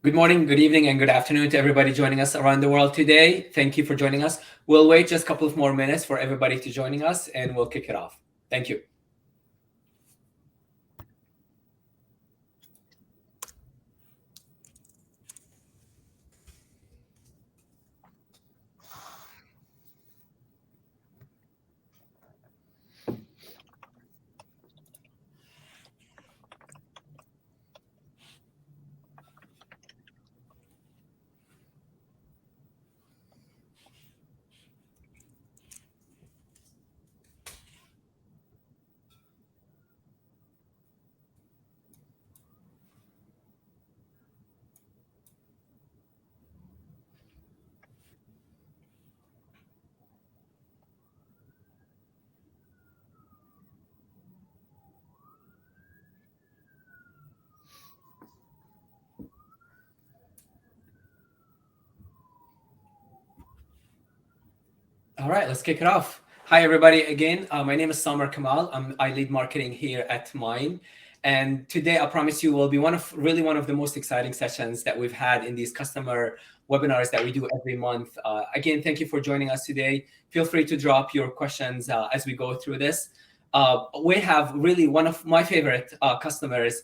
Good morning, good evening, and good afternoon to everybody joining us around the world today. Thank you for joining us. We'll wait just a couple of more minutes for everybody to joining us, and we'll kick it off. Thank you. All right, let's kick it off. Hi, everybody. Again, my name is Samar Kamal. I lead marketing here at Mine. And today, I promise you, will be one of the most exciting sessions that we've had in these customer webinars that we do every month. Again, thank you for joining us today. Feel free to drop your questions as we go through this. We have really one of my favorite customers,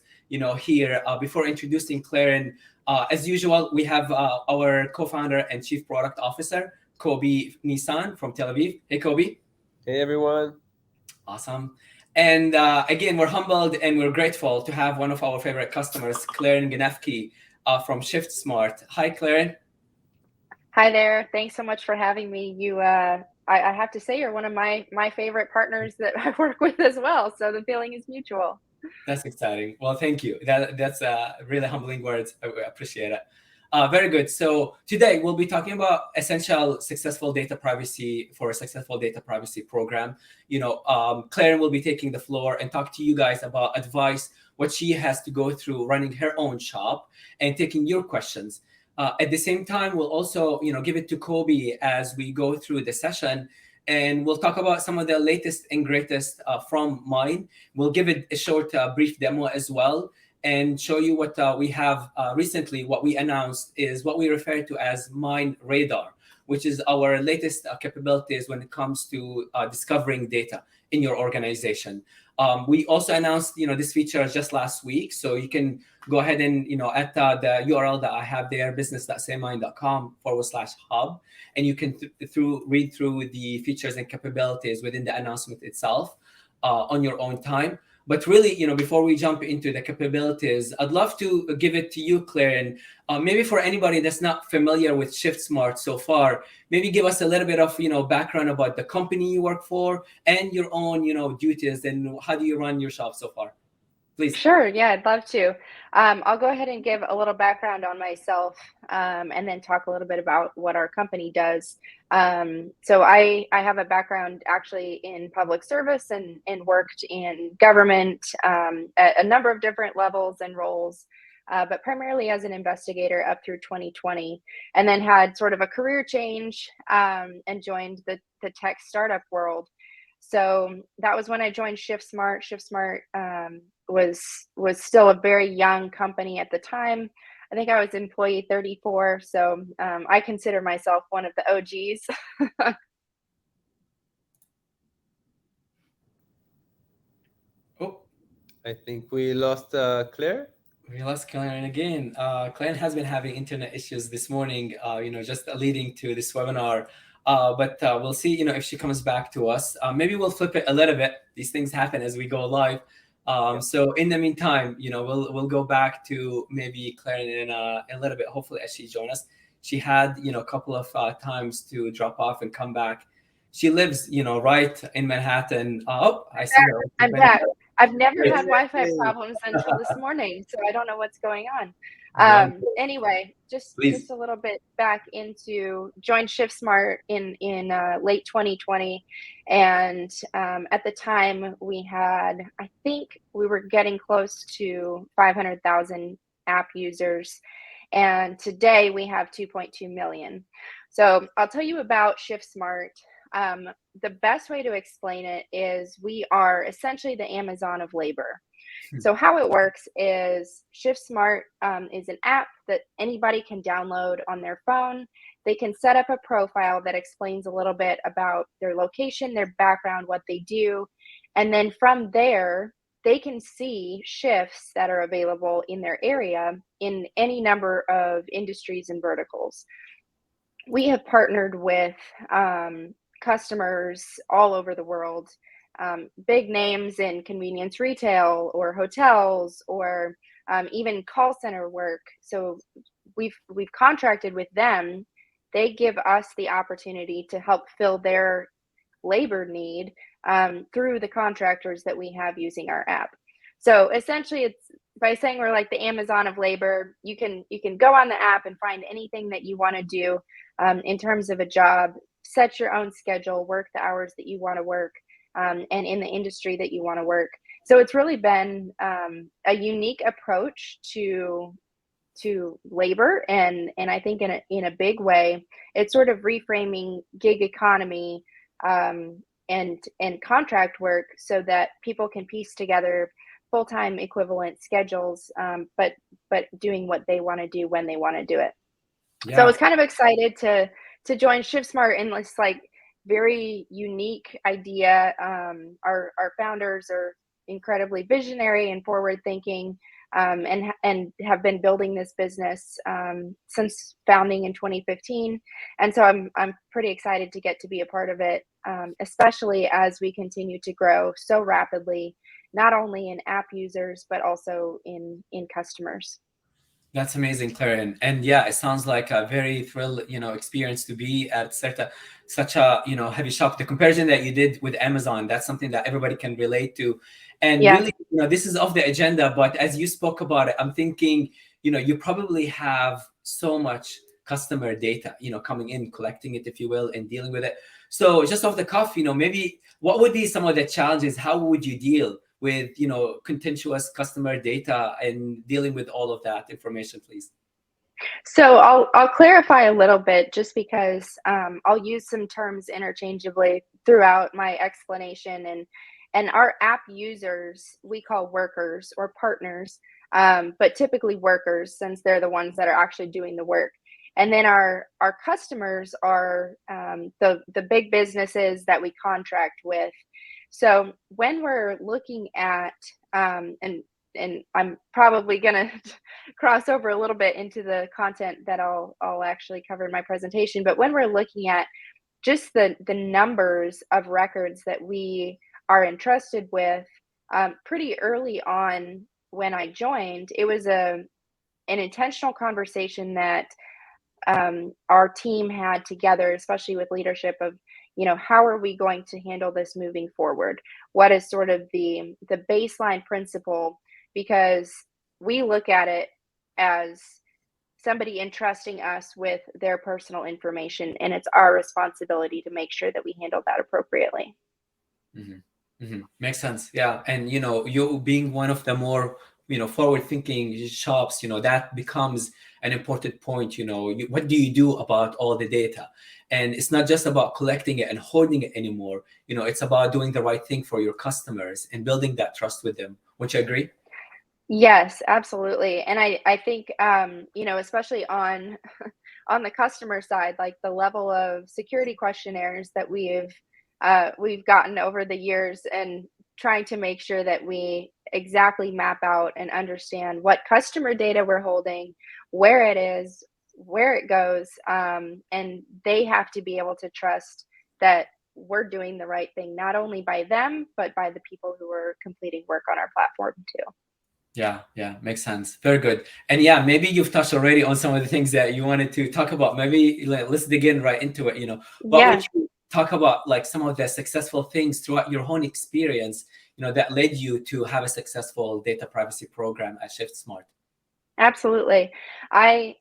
here. Before introducing Clarin, as usual, we have our co-founder and chief product officer, Kobi Nissan from Tel Aviv. Hey, Kobi. Hey, everyone. Awesome. And again, we're humbled and we're grateful to have one of our favorite customers, Clarin Gniffke from Shiftsmart. Hi, Clarin. Hi there. Thanks so much for having me. I have to say you're one of my favorite partners that I work with as well. So the feeling is mutual. That's exciting. Well, thank you. That's really humbling words. I appreciate it. Very good. So today we'll be talking about essential successful data privacy for a successful data privacy program. Clarin will be taking the floor and talk to you guys about advice, what she has to go through running her own shop and taking your questions. At the same time, we'll also, give it to Kobi as we go through the session. And we'll talk about some of the latest and greatest from Mine. We'll give it a short, brief demo as well, and show you what we have recently. What we announced is what we refer to as Mine Radar, which is our latest capabilities when it comes to discovering data in your organization. We also announced, this feature just last week, so you can go ahead and, at the URL that I have there, business.saymine.com/hub, and you can read through the features and capabilities within the announcement itself on your own time. But really, before we jump into the capabilities, I'd love to give it to you, Clarin. Maybe for anybody that's not familiar with Shiftsmart so far, maybe give us a little bit of, background about the company you work for and your own, duties, and how do you run your shop so far? Please. Sure. Yeah, I'd love to. I'll go ahead and give a little background on myself, and then talk a little bit about what our company does. So I have a background actually in public service and worked in government at a number of different levels and roles, but primarily as an investigator up through 2020, and then had sort of a career change and joined the tech startup world. So that was when I joined Shiftsmart. Shiftsmart was still a very young company at the time. I think I was employee 34, so I consider myself one of the OGs. Oh, I think we lost Claire. we lost Clarin again. Clarin has been having internet issues this morning, just leading to this webinar. But we'll see, if she comes back to us. Maybe we'll flip it a little bit. These things happen as we go live. So in the meantime, we'll go back to maybe Clarin in a little bit, hopefully, as she joins us. She had, a couple of times to drop off and come back. She lives, right in Manhattan. Oh, I see her. I'm back. I've never had Wi-Fi problems until this morning, so I don't know what's going on. Anyway, just a little bit back into joined Shiftsmart in late 2020, and at the time we had, I think we were getting close to 500,000 app users, and today we have 2.2 million. So I'll tell you about Shiftsmart. The best way to explain it is we are essentially the Amazon of labor. So how it works is Shiftsmart is an app that anybody can download on their phone. They can set up a profile that explains a little bit about their location, their background, what they do. And then from there, they can see shifts that are available in their area in any number of industries and verticals. We have partnered with customers all over the world, big names in convenience retail or hotels or even call center work. So we've contracted with them. They give us the opportunity to help fill their labor need through the contractors that we have using our app. So essentially, it's by saying we're like the Amazon of labor. You can go on the app and find anything that you want to do in terms of a job. Set your own schedule, work the hours that you want to work, and in the industry that you want to work. So it's really been a unique approach to labor, and I think in a big way, it's sort of reframing gig economy and contract work so that people can piece together full-time equivalent schedules, but doing what they want to do when they want to do it. Yeah. So I was kind of excited to join Shiftsmart in this like very unique idea. Our founders are incredibly visionary and forward thinking, and have been building this business since founding in 2015. And so I'm pretty excited to get to be a part of it, especially as we continue to grow so rapidly, not only in app users, but also in customers. That's amazing, Clarin. And yeah, it sounds like a very experience to be at such a heavy shop. The comparison that you did with Amazon, that's something that everybody can relate to. And Yeah. really, this is off the agenda, but as you spoke about it, I'm thinking, you probably have so much customer data, coming in, collecting it, if you will, and dealing with it. So just off the cuff, maybe what would be some of the challenges? How would you deal with contentious customer data and dealing with all of that information, please? So I'll clarify a little bit, just because I'll use some terms interchangeably throughout my explanation. And our app users we call workers or partners, but typically workers, since they're the ones that are actually doing the work. And then our customers are the big businesses that we contract with. So when we're looking at and I'm probably gonna cross over a little bit into the content that I'll actually cover in my presentation, but when we're looking at just the numbers of records that we are entrusted with, pretty early on when I joined, it was an intentional conversation that our team had together, especially with leadership, of how are we going to handle this moving forward? What is sort of the baseline principle? Because we look at it as somebody entrusting us with their personal information, and it's our responsibility to make sure that we handle that appropriately. Mm-hmm. Mm-hmm. Makes sense. Yeah. And you being one of the more forward thinking shops, that becomes an important point. What do you do about all the data? And it's not just about collecting it and holding it anymore. It's about doing the right thing for your customers and building that trust with them. Would you agree? Yes, absolutely. And I think especially on the customer side, like the level of security questionnaires that we've gotten over the years, and trying to make sure that we exactly map out and understand what customer data we're holding, where it is, where it goes, and they have to be able to trust that we're doing the right thing, not only by them, but by the people who are completing work on our platform too. Yeah, makes sense. Very good. And yeah, maybe you've touched already on some of the things that you wanted to talk about. Maybe let's dig in right into it. What would you talk about, like some of the successful things throughout your own experience, that led you to have a successful data privacy program at Shiftsmart? Absolutely. I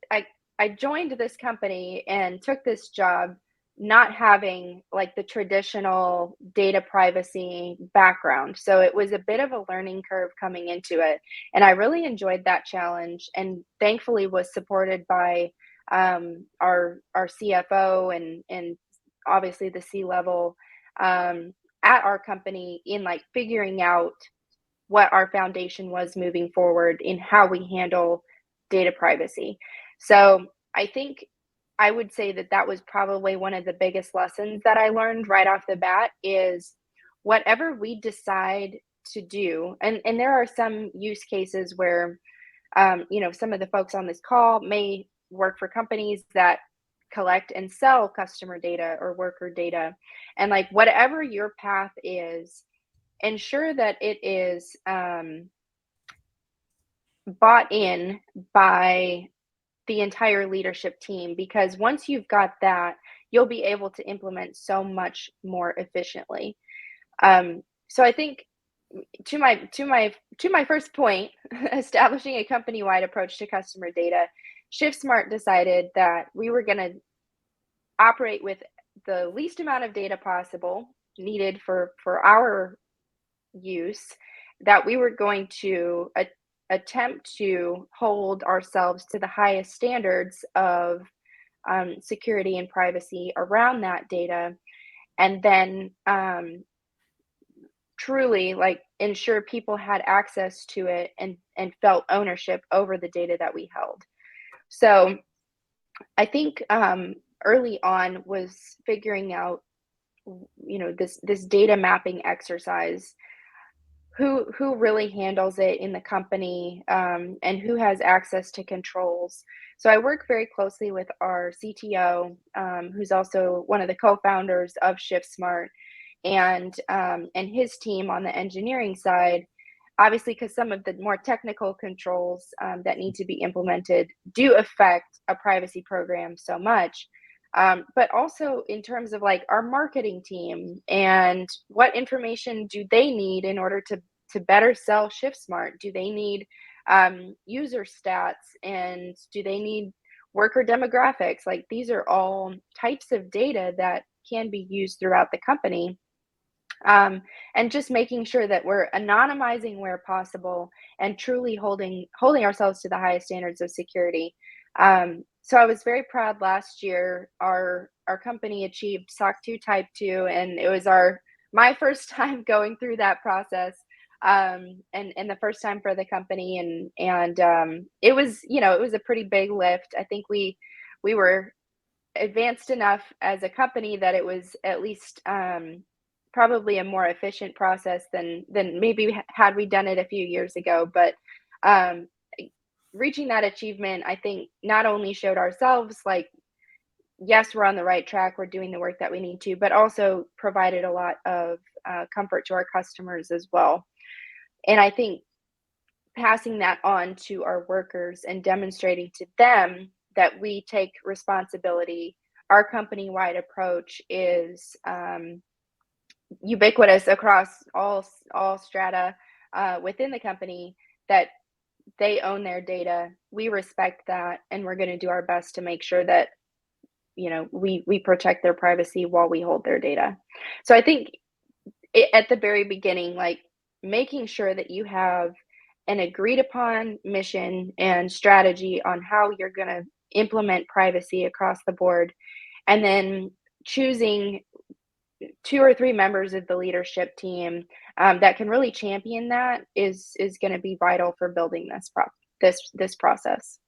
joined this company and took this job not having like the traditional data privacy background. So it was a bit of a learning curve coming into it. And I really enjoyed that challenge, and thankfully was supported by our CFO and obviously the C-level at our company in like figuring out what our foundation was moving forward in how we handle data privacy. So I think I would say that that was probably one of the biggest lessons that I learned right off the bat is whatever we decide to do, and there are some use cases where, some of the folks on this call may work for companies that collect and sell customer data or worker data. And like whatever your path is, ensure that it is bought in by the entire leadership team, because once you've got that, you'll be able to implement so much more efficiently. So I think to my first point, establishing a company-wide approach to customer data, Shiftsmart decided that we were going to operate with the least amount of data possible needed for our use, that we were going to attempt to hold ourselves to the highest standards of security and privacy around that data, and then truly like ensure people had access to it and felt ownership over the data that we held. So I think early on was figuring out, this data mapping exercise, who really handles it in the company, and who has access to controls. So I work very closely with our CTO, who's also one of the co-founders of Shiftsmart, and his team on the engineering side, obviously, because some of the more technical controls that need to be implemented do affect a privacy program so much. But also in terms of like our marketing team and what information do they need in order to better sell Shiftsmart? Do they need user stats, and do they need worker demographics? Like these are all types of data that can be used throughout the company. And just making sure that we're anonymizing where possible and truly holding ourselves to the highest standards of security. So I was very proud last year, our company achieved SOC 2 Type 2, and it was my first time going through that process, and the first time for the company, and it was it was a pretty big lift. I think we were advanced enough as a company that it was at least probably a more efficient process than maybe had we done it a few years ago. But reaching that achievement, I think, not only showed ourselves like, yes, we're on the right track, we're doing the work that we need to, but also provided a lot of comfort to our customers as well. And I think passing that on to our workers and demonstrating to them that we take responsibility, our company-wide approach is ubiquitous across all strata within the company, that they own their data. We respect that, and we're going to do our best to make sure that we protect their privacy while we hold their data. So I think at the very beginning, like making sure that you have an agreed upon mission and strategy on how you're going to implement privacy across the board, and then choosing 2 or 3 members of the leadership team that can really champion that is going to be vital for building this process.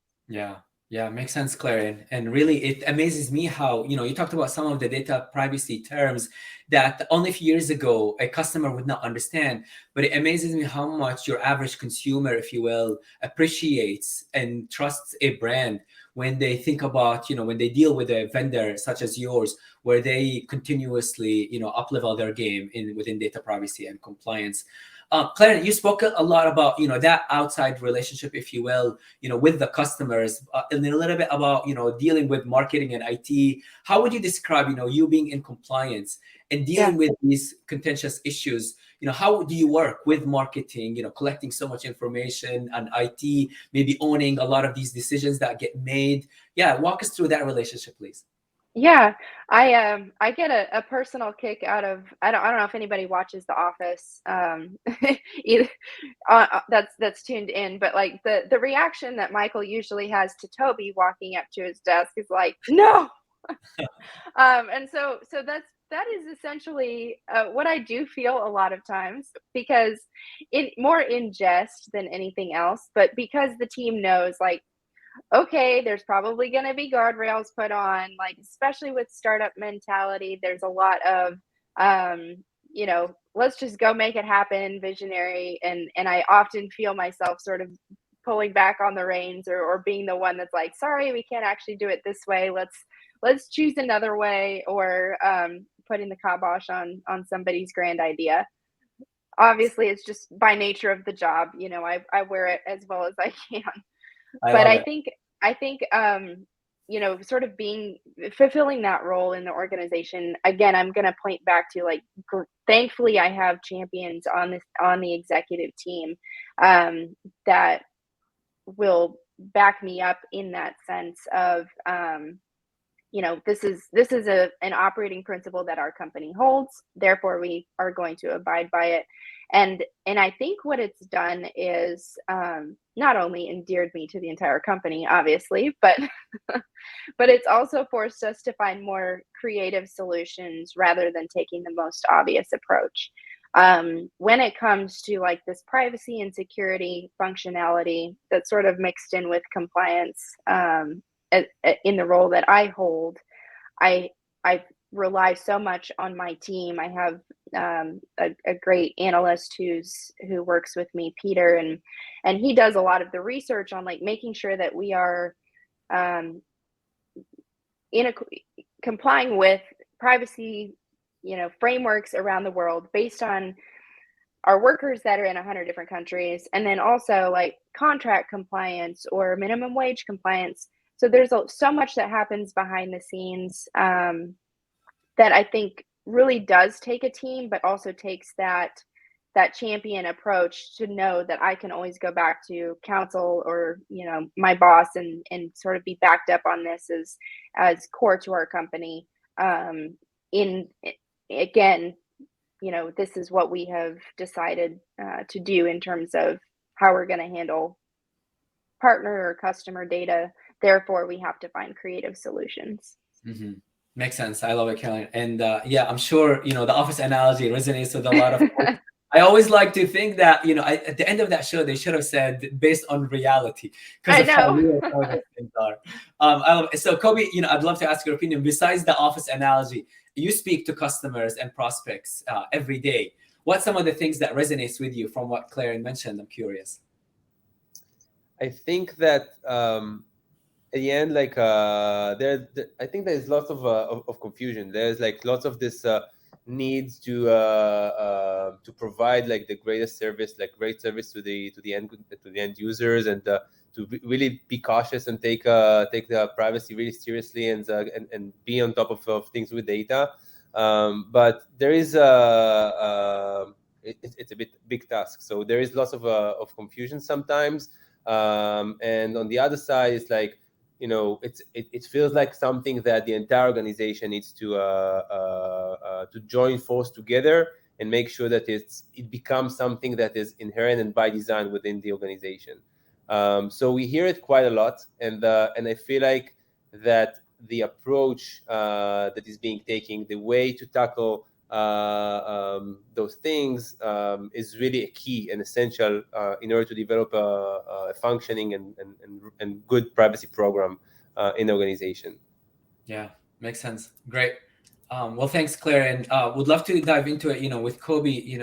Yeah, makes sense, Clarin. And really, it amazes me how, you talked about some of the data privacy terms that only a few years ago a customer would not understand. But it amazes me how much your average consumer, if you will, appreciates and trusts a brand when they think about, when they deal with a vendor such as yours, where they continuously, up-level their game within data privacy and compliance. Clarin, you spoke a lot about, that outside relationship, if you will, with the customers, and then a little bit about, dealing with marketing and IT. How would you describe, you being in compliance and dealing with these contentious issues? How do you work with marketing, collecting so much information, and IT, maybe owning a lot of these decisions that get made? Yeah, walk us through that relationship, please. Yeah, I get a personal kick out of, I don't know if anybody watches The Office, either that's tuned in, but like the reaction that Michael usually has to Toby walking up to his desk is like, no. And so that is essentially what I do feel a lot of times, because more in jest than anything else, but because the team knows, like, okay, there's probably going to be guardrails put on, like, especially with startup mentality. There's a lot of, let's just go make it happen, visionary. And I often feel myself sort of pulling back on the reins, or being the one that's like, sorry, we can't actually do it this way. Let's choose another way, or putting the kibosh on somebody's grand idea. Obviously, it's just by nature of the job. I wear it as well as I can. But I think sort of fulfilling that role in the organization. Again, I'm going to point back to, like, thankfully I have champions on the executive team that will back me up in that sense of this is an operating principle that our company holds, therefore we are going to abide by it. And I think what it's done is not only endeared me to the entire company, obviously, but but it's also forced us to find more creative solutions rather than taking the most obvious approach. When it comes to, like, this privacy and security functionality that's sort of mixed in with compliance, in the role that I hold, I rely so much on my team. I have a great analyst who works with me, Peter, and he does a lot of the research on, like, making sure that we are complying with privacy frameworks around the world based on our workers that are in 100 different countries, and then also, like, contract compliance or minimum wage compliance. So there's so much that happens behind the scenes that I think really does take a team, but also takes that champion approach to know that I can always go back to counsel or my boss and sort of be backed up on this as core to our company. Again, this is what we have decided to do in terms of how we're going to handle partner or customer data. Therefore, we have to find creative solutions. Mm-hmm. Makes sense. I love it, Caroline. And yeah, I'm sure, the office analogy resonates with a lot of folks. I always like to think that, at the end of that show, they should have said based on reality, because of how real things are. I love it. So Kobi, I'd love to ask your opinion. Besides the office analogy, you speak to customers and prospects every day. What's some of the things that resonates with you from what Clarin mentioned? I'm curious. I think that at the end, like I think there's lots of confusion. There's, like, lots of this needs to provide, like, the greatest service, like great service to the end users, and to really be cautious and take the privacy really seriously, and be on top of things with data. But there is it's a big task. So there is lots of confusion sometimes. And on the other side, it's like, it feels like something that the entire organization needs to join force together and make sure that it becomes something that is inherent and by design within the organization. So we hear it quite a lot, and I feel like that the approach that is being taken, the way to tackle those things is really a key and essential in order to develop a functioning and good privacy program in the organization. Yeah, makes sense. Great. Well, thanks, Clarin. Would love to dive into it, with Kobi,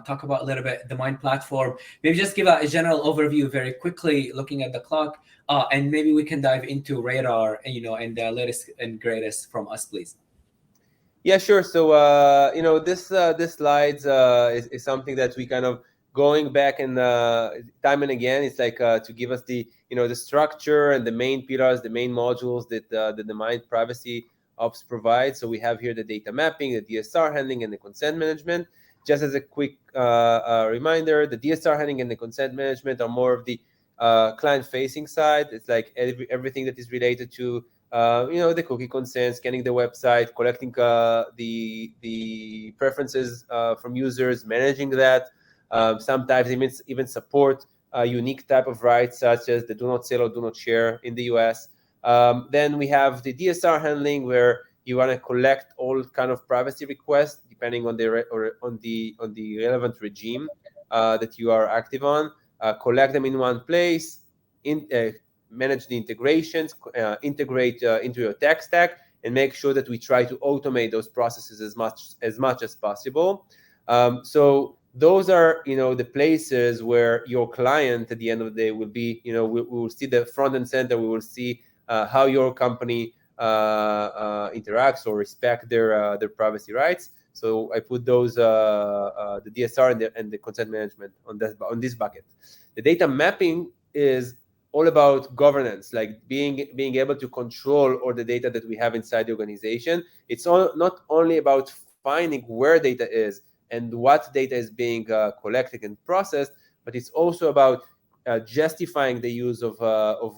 talk about a little bit the Mine platform. Maybe just give a general overview very quickly, looking at the clock, and maybe we can dive into Radar, and the latest and greatest from us, please. Yeah, sure. So, this slides is something that we kind of going back and time and again. It's like to give us the structure and the main pillars, the main modules that the Mine PrivacyOps provides. So we have here the data mapping, the DSR handling, and the consent management. Just as a quick reminder, the DSR handling and the consent management are more of the client-facing side. It's like everything that is related to the cookie consent, scanning the website, collecting the preferences from users, managing that. Sometimes even support unique type of rights, such as the do not sell or do not share in the US. Then we have the DSR handling, where You want to collect all kind of privacy requests depending on the relevant regime that you are active on. Collect them in one place, manage the integrations, integrate into your tech stack, and make sure that we try to automate those processes as much as possible. So those are, the places where your client at the end of the day will be, we will see the front and center. We will see how your company interacts or respect their privacy rights. So I put those the DSR and the consent management on this bucket. The data mapping is all about governance, like being able to control all the data that we have inside the organization. It's not only about finding where data is and what data is being collected and processed, but it's also about justifying the use of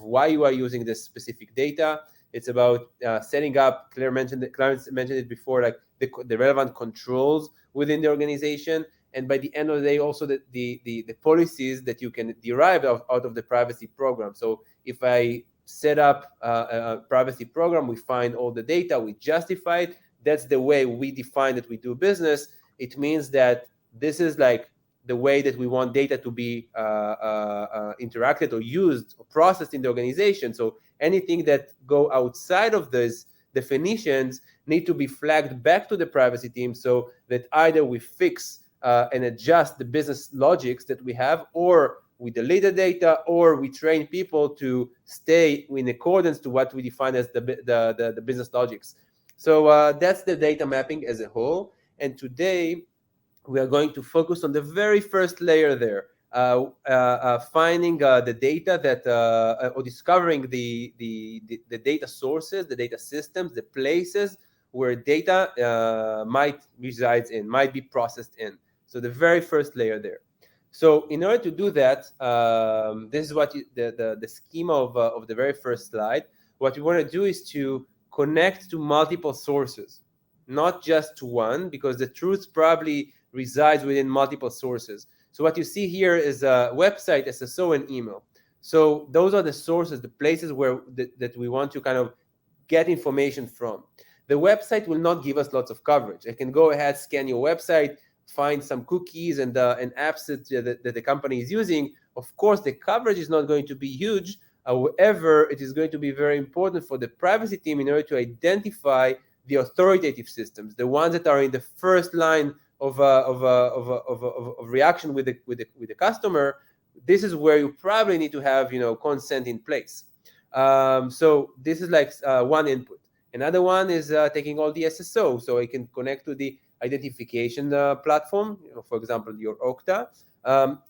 why you are using this specific data. It's about setting up. Claire mentioned it before, like the relevant controls within the organization, and by the end of the day, also the policies that you can derive out of the privacy program. So if I set up a privacy program, we find all the data, we justify it. That's the way we define that we do business. It means that this is like the way that we want data to be interacted or used or processed in the organization. So anything that go outside of these definitions need to be flagged back to the privacy team, so that either we fix and adjust the business logics that we have, or we delete the data, or we train people to stay in accordance to what we define as the business logics. So that's the data mapping as a whole. And today we are going to focus on the very first layer there, finding the data that, or discovering the data sources, the data systems, the places where data might be processed in. So the very first layer there. So in order to do that, this is what the schema of the very first slide. What we want to do is to connect to multiple sources, not just to one, because the truth probably resides within multiple sources. So what you see here is a website, SSO, and email. So those are the sources, the places where that we want to kind of get information from. The website will not give us lots of coverage. I can go ahead, scan your website, find some cookies and apps that the company is using. Of course, the coverage is not going to be huge. However, it is going to be very important for the privacy team in order to identify the authoritative systems, the ones that are in the first line of reaction with the customer. This is where you probably need to have consent in place. So this is like one input. Another one is taking all the SSO, so I can connect to the identification platform, for example, your Okta,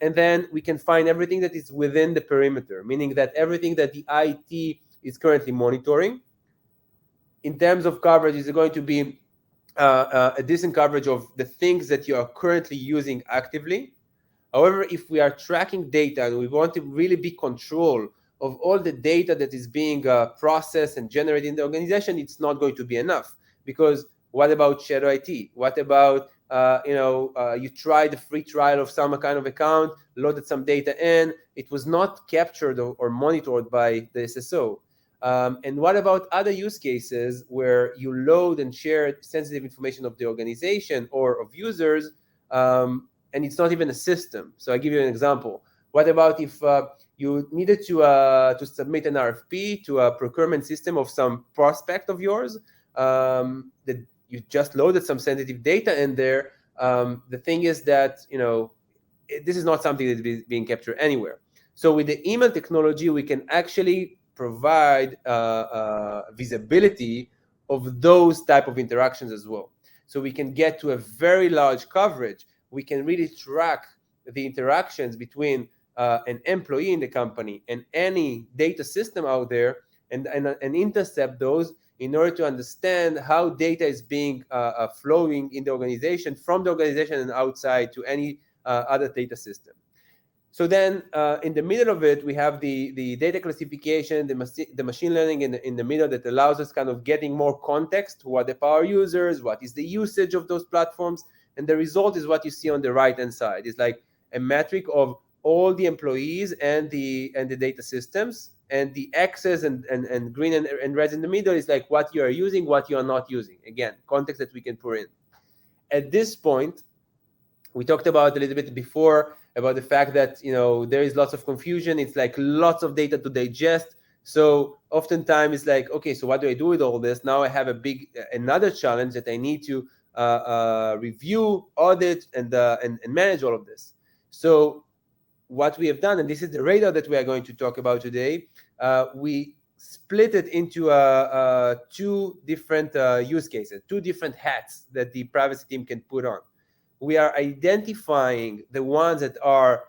and then we can find everything that is within the perimeter, meaning that everything that the IT is currently monitoring. In terms of coverage, is going to be a decent coverage of the things that you are currently using actively. However, if we are tracking data and we want to really be control of all the data that is being processed and generated in the organization, it's not going to be enough. Because what about shadow IT? What about you tried the free trial of some kind of account, loaded some data in, it was not captured or monitored by the SSO. And what about other use cases where you load and share sensitive information of the organization or of users, and it's not even a system? So I give you an example. What about if you needed to submit an RFP to a procurement system of some prospect of yours, that you just loaded some sensitive data in there? The thing is that this is not something that is being captured anywhere. So with the email technology, we can actually provide visibility of those type of interactions as well. So we can get to a very large coverage. We can really track the interactions between an employee in the company and any data system out there, and intercept those in order to understand how data is being flowing in the organization, from the organization and outside to any other data system. So then in the middle of it, we have the data classification, the machine learning in the middle, that allows us kind of getting more context. What the power users, what is the usage of those platforms? And the result is what you see on the right-hand side. It's like a metric of all the employees and the data systems. and the X's and green and reds in the middle is like what you are using, what you are not using. Again, context that we can put in. At this point, we talked about a little bit before about the fact that there is lots of confusion. It's like lots of data to digest. So oftentimes it's like, okay, so what do I do with all this? Now I have another challenge that I need to review, audit, and manage all of this. So what we have done, and this is the radar that we are going to talk about today, we split it into two different use cases, two different hats that the privacy team can put on. We are identifying the ones that are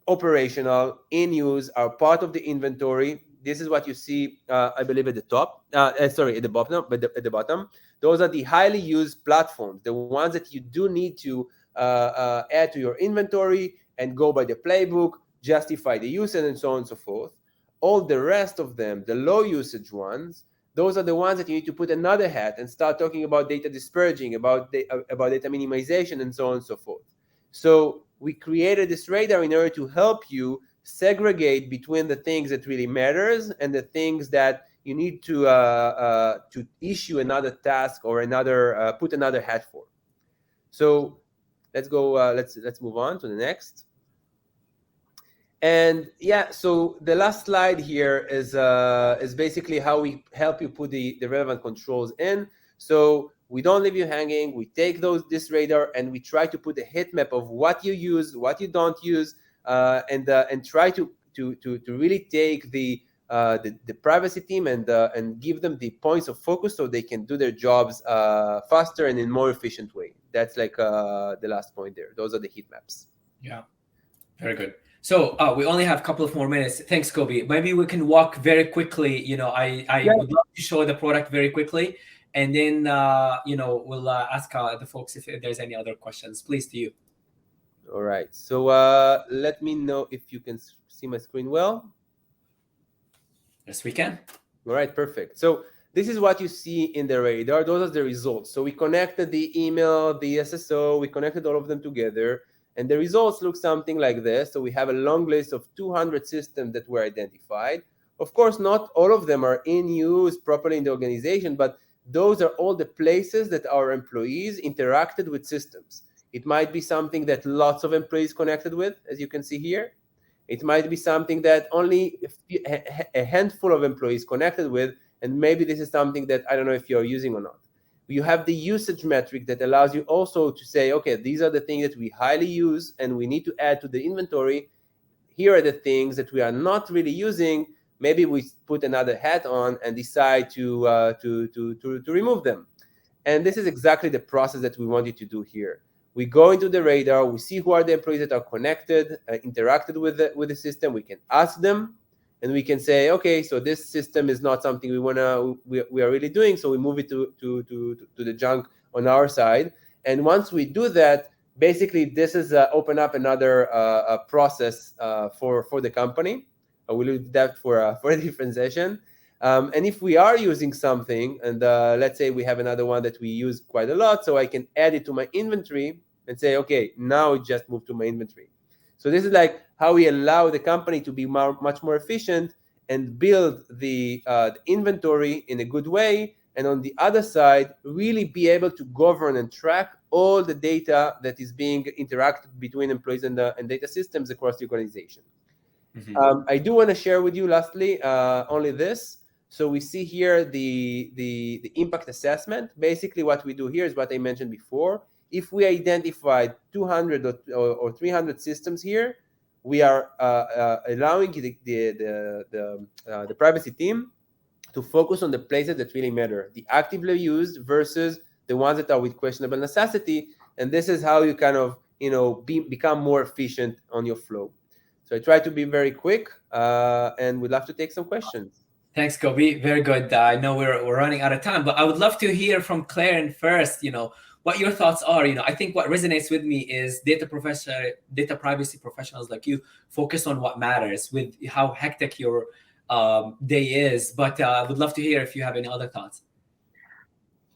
operational, in use, are part of the inventory. This is what you see, I believe, at the top. Sorry, at the bottom. But at the bottom, those are the highly used platforms, the ones that you do need to add to your inventory and go by the playbook, justify the usage, and so on and so forth. All the rest of them, the low usage ones, those are the ones that you need to put another hat and start talking about data dispersion, about data minimization, and so on and so forth. So we created this radar in order to help you segregate between the things that really matters and the things that you need to issue another task or put another hat for. So let's go. Let's move on to the next. And yeah, so the last slide here is basically how we help you put the relevant controls in. So we don't leave you hanging. We take this radar and we try to put a heat map of what you use, what you don't use, and try to really take the privacy team and give them the points of focus so they can do their jobs faster and in more efficient way. That's like the last point there. Those are the heat maps. Yeah, very good. So we only have a couple of more minutes. Thanks, Kobi. Maybe we can walk very quickly. I would love to show the product very quickly, and then we'll ask the folks if there's any other questions. Please, to you. All right. So let me know if you can see my screen well. Yes, we can. All right, perfect. So this is what you see in the radar. Those are the results. So we connected the email, the SSO, we connected all of them together. And the results look something like this. So we have a long list of 200 systems that were identified. Of course, not all of them are in use properly in the organization, but those are all the places that our employees interacted with systems. It might be something that lots of employees connected with, as you can see here. It might be something that only a handful of employees connected with, and maybe this is something that I don't know if you're using or not. You have the usage metric that allows you also to say, okay, these are the things that we highly use and we need to add to the inventory. Here are the things that we are not really using. Maybe we put another hat on and decide to remove them. And this is exactly the process that we want you to do here. We go into the radar, we see who are the employees that are connected, interacted with the system. We can ask them. And we can say, okay, so this system is not something we are really doing, so we move it to the junk on our side. And once we do that, basically this is open up another process for the company. We'll leave that for a different session. And if we are using something, and let's say we have another one that we use quite a lot, so I can add it to my inventory and say, okay, now it just moved to my inventory. So this is like how we allow the company to be much more efficient and build the inventory in a good way. And on the other side, really be able to govern and track all the data that is being interacted between employees and data systems across the organization. Mm-hmm. I do want to share with you, lastly, only this. So we see here the impact assessment. Basically, what we do here is what I mentioned before. If we identified 200 or 300 systems here, we are allowing the privacy team to focus on the places that really matter, the actively used versus the ones that are with questionable necessity. And this is how you kind of become more efficient on your flow. So I try to be very quick, and we'd love to take some questions. Thanks, Kobi. Very good. I know we're running out of time, but I would love to hear from Clarin first. What your thoughts are. I think what resonates with me is data privacy professionals like you focus on what matters with how hectic your day is. But I would love to hear if you have any other thoughts.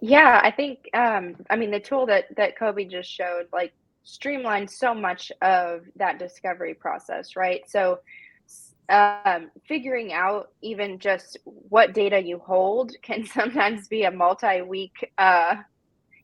Yeah, I think, the tool that Kobi just showed, streamlined so much of that discovery process, right? So figuring out even just what data you hold can sometimes be a multi-week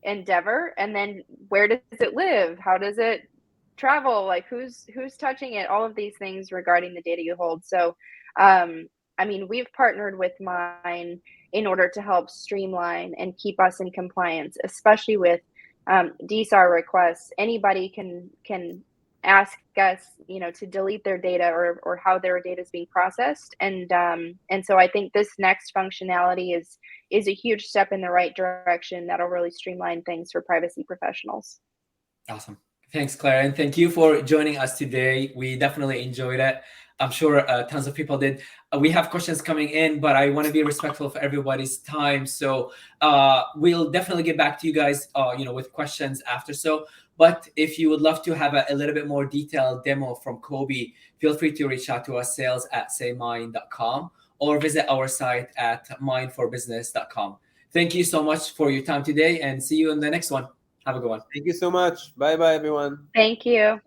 endeavor. And then where does it live? How does it travel? Like who's touching it? All of these things regarding the data you hold. So, I mean, we've partnered with Mine in order to help streamline and keep us in compliance, especially with DSAR requests. Anybody can ask us, you know, to delete their data or how their data is being processed. And so I think this next functionality is a huge step in the right direction that'll really streamline things for privacy professionals. Awesome. Thanks, Clarin. Thank you for joining us today. We definitely enjoyed it. I'm sure tons of people did. We have questions coming in, but I want to be respectful of everybody's time. So we'll definitely get back to you guys, you know, with questions after. So, but if you would love to have a little bit more detailed demo from Kobi, feel free to reach out to us, sales@saymine.com, or visit our site at mineforbusiness.com. Thank you so much for your time today, and see you in the next one. Have a good one. Thank you so much. Bye-bye, everyone. Thank you.